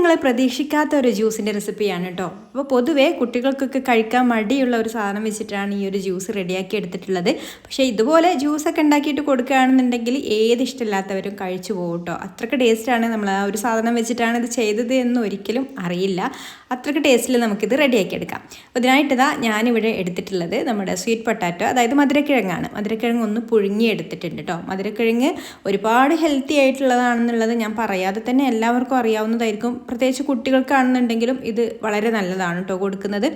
നിങ്ങൾ പ്രതീക്ഷിക്കാത്ത ഒരു ജ്യൂസിൻ്റെ റെസിപ്പിയാണ് കേട്ടോ. അപ്പോൾ പൊതുവേ കുട്ടികൾക്കൊക്കെ കഴിക്കാൻ മടിയുള്ള ഒരു സാധനം വെച്ചിട്ടാണ് ഈ ഒരു ജ്യൂസ് റെഡിയാക്കി എടുത്തിട്ടുള്ളത്. പക്ഷേ ഇതുപോലെ ജ്യൂസൊക്കെ ഉണ്ടാക്കിയിട്ട് കൊടുക്കുകയാണെന്നുണ്ടെങ്കിൽ ഏത് ഇഷ്ടമില്ലാത്തവരും കഴിച്ചു പോകും കേട്ടോ. അത്രയ്ക്ക് ടേസ്റ്റാണ്. നമ്മൾ ആ ഒരു സാധനം വെച്ചിട്ടാണ് ഇത് ചെയ്തത് എന്ന് ഒരിക്കലും അറിയില്ല. അത്രയ്ക്ക് ടേസ്റ്റിൽ നമുക്കിത് റെഡിയാക്കി എടുക്കാം. അപ്പോൾ ഇതിനായിട്ടിതാ ഞാനിവിടെ എടുത്തിട്ടുള്ളത് നമ്മുടെ സ്വീറ്റ് പൊട്ടാറ്റോ, അതായത് മധുരക്കിഴങ്ങാണ്. മധുരക്കിഴങ്ങ് ഒന്ന് പുഴുങ്ങി എടുത്തിട്ടുണ്ട് കേട്ടോ. മധുരക്കിഴങ്ങ് ഒരുപാട് ഹെൽത്തി ആയിട്ടുള്ളതാണെന്നുള്ളത് ഞാൻ പറയാതെ തന്നെ എല്ലാവർക്കും അറിയാവുന്നതായിരിക്കും. പ്രത്യേകിച്ച് കുട്ടികൾക്കാണെന്നുണ്ടെങ്കിലും ഇത് വളരെ നല്ലതാണ് കേട്ടോ കൊടുക്കുന്നത്.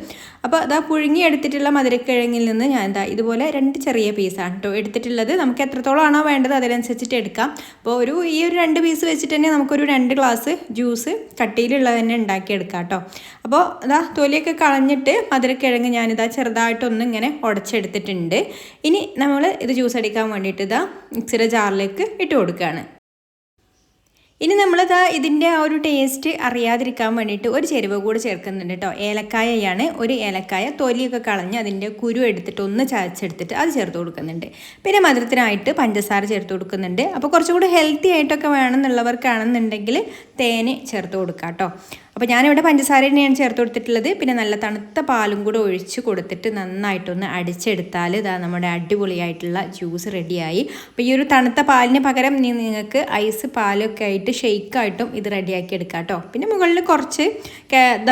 അപ്പോൾ അതാ പുഴുങ്ങി എടുത്തിട്ടുള്ള മധുരക്കിഴങ്ങിൽ നിന്ന് ഞാൻ എന്താ ഇതുപോലെ 2 ചെറിയ പീസാണ് കേട്ടോ എടുത്തിട്ടുള്ളത്. നമുക്ക് എത്രത്തോളമാണോ വേണ്ടത് അതിനനുസരിച്ചിട്ട് എടുക്കാം. അപ്പോൾ ഈ ഒരു 2 പീസ് വെച്ചിട്ട് തന്നെ നമുക്കൊരു 2 ഗ്ലാസ് ജ്യൂസ് കട്ടിയിലുള്ളത് തന്നെ ഉണ്ടാക്കിയെടുക്കാം കേട്ടോ. അപ്പോൾ അതാ തൊലിയൊക്കെ കളഞ്ഞിട്ട് മധുരക്കിഴങ്ങ് ഞാനിതാ ചെറുതായിട്ടൊന്ന് ഇങ്ങനെ ഉടച്ചെടുത്തിട്ടുണ്ട്. ഇനി നമ്മൾ ഇത് ജ്യൂസ് അടിക്കാൻ വേണ്ടിയിട്ട് ഇതാ മിക്സിയുടെ ജാറിലേക്ക് ഇട്ട് കൊടുക്കുകയാണ്. ഇനി നമ്മളിതാ ഇതിൻ്റെ ആ ഒരു ടേസ്റ്റ് അറിയാതിരിക്കാൻ വേണ്ടിയിട്ട് ഒരു ചേരുവ കൂടി ചേർക്കുന്നുണ്ട് കേട്ടോ. ഏലക്കായയാണ്. ഒരു ഏലക്കായ തൊലിയൊക്കെ കളഞ്ഞ് അതിൻ്റെ കുരു എടുത്തിട്ട് ഒന്ന് ചതച്ചെടുത്തിട്ട് അത് ചേർത്ത് കൊടുക്കുന്നുണ്ട്. പിന്നെ മധുരത്തിനായിട്ട് പഞ്ചസാര ചേർത്ത് കൊടുക്കുന്നുണ്ട്. അപ്പോൾ കുറച്ചുകൂടി ഹെൽത്തി ആയിട്ടൊക്കെ വേണമെന്നുള്ളവർക്കാണെന്നുണ്ടെങ്കിൽ തേന് ചേർത്ത് കൊടുക്കാം കേട്ടോ. അപ്പോൾ ഞാനിവിടെ പഞ്ചസാര തന്നെയാണ് ചേർത്ത് കൊടുത്തിട്ടുള്ളത്. പിന്നെ നല്ല തണുത്ത പാലും കൂടെ ഒഴിച്ച് കൊടുത്തിട്ട് നന്നായിട്ടൊന്ന് അടിച്ചെടുത്താൽ ഇതാ നമ്മുടെ അടിപൊളിയായിട്ടുള്ള ജ്യൂസ് റെഡിയായി. അപ്പോൾ ഈ ഒരു തണുത്ത പാലിന് പകരം നിങ്ങൾക്ക് ഐസ് പാലൊക്കെ ആയിട്ട് ഷെയ്ക്കായിട്ടും ഇത് റെഡിയാക്കി എടുക്കാം കേട്ടോ. പിന്നെ മുകളിൽ കുറച്ച്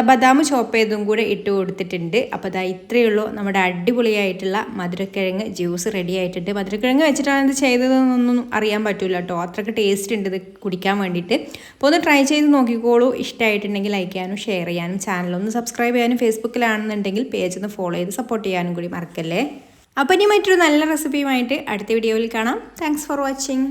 ബദാം ചോപ്പ് ചെയ്തും കൂടെ ഇട്ട് കൊടുത്തിട്ടുണ്ട്. അപ്പോൾ ഇതാ ഇത്രയേ ഉള്ളൂ നമ്മുടെ അടിപൊളിയായിട്ടുള്ള മധുരക്കിഴങ്ങ് ജ്യൂസ് റെഡി ആയിട്ടുണ്ട്. മധുരക്കിഴങ്ങ് വെച്ചിട്ടാണ് ഇത് ചെയ്തതെന്നൊന്നും അറിയാൻ പറ്റില്ല കേട്ടോ. അത്രയ്ക്ക് ടേസ്റ്റ് ഉണ്ട് ഇത് കുടിക്കാൻ വേണ്ടിയിട്ട്. അപ്പോൾ ഒന്ന് ട്രൈ ചെയ്ത് നോക്കിക്കോളൂ. ഇഷ്ടമായിട്ടുണ്ടെങ്കിൽ ലൈക്ക് ചെയ്യാനും ഷെയർ ചെയ്യാനും ചാനലൊന്ന് സബ്സ്ക്രൈബ് ചെയ്യാനും ഫേസ്ബുക്കിലാണെന്നുണ്ടെങ്കിൽ പേജ് ഒന്ന് ഫോളോ ചെയ്ത് സപ്പോർട്ട് ചെയ്യാനും കൂടി മറക്കല്ലേ. അപ്പോൾ ഇനി മറ്റൊരു നല്ല റെസിപ്പിയുമായിട്ട് അടുത്ത വീഡിയോയിൽ കാണാം. Thanks for watching.